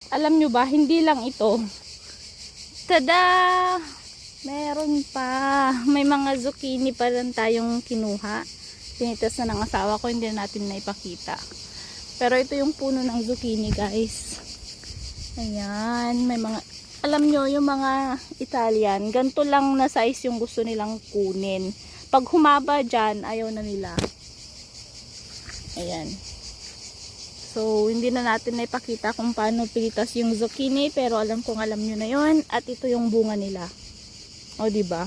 Alam nyo ba, hindi lang ito. Tada! Meron pa. May mga zucchini pa rin tayong kinuha. Pinitas na ng asawa ko, hindi na natin naipakita. Pero ito yung puno ng zucchini, guys. Ayan, may mga, alam nyo, yung mga Italian, ganito lang na size yung gusto nilang kunin. Pag humaba dyan, ayaw na nila. Ayan. So, hindi na natin naipakita kung paano pilitas yung zucchini, pero alam nyo na yon. At ito yung bunga nila. O, diba?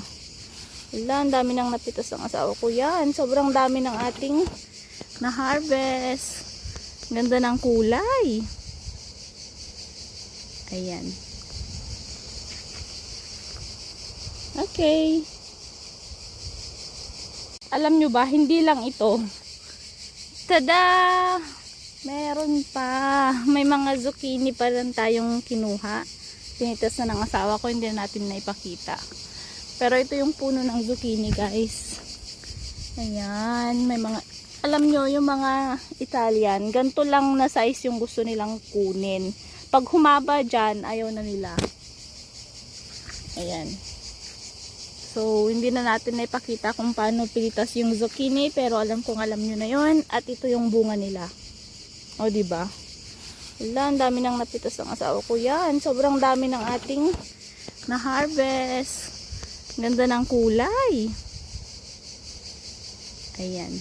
Wala, ang dami nang napitas ng asawa ko yan. Sobrang dami ng ating na-harvest. Ganda ng kulay. Ayan. Okay. Alam nyo ba, hindi lang ito. Tada! Meron pa. May mga zucchini pa rin tayong kinuha. Pinitas na ng asawa ko, hindi na natin naipakita. Pero ito yung puno ng zucchini, guys. Ayan, may mga, alam nyo, yung mga Italian, ganito lang na size yung gusto nilang kunin. Pag humaba dyan, ayaw na nila. Ayan. So, hindi na natin naipakita kung paano pilitas yung zucchini, pero alam nyo na yon. At ito yung bunga nila. O, diba? Wala, ang dami nang napitas ng asawa ko yan. Sobrang dami ng ating na-harvest. Ganda ng kulay. Ayan.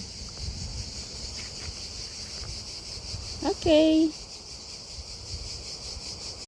Okay.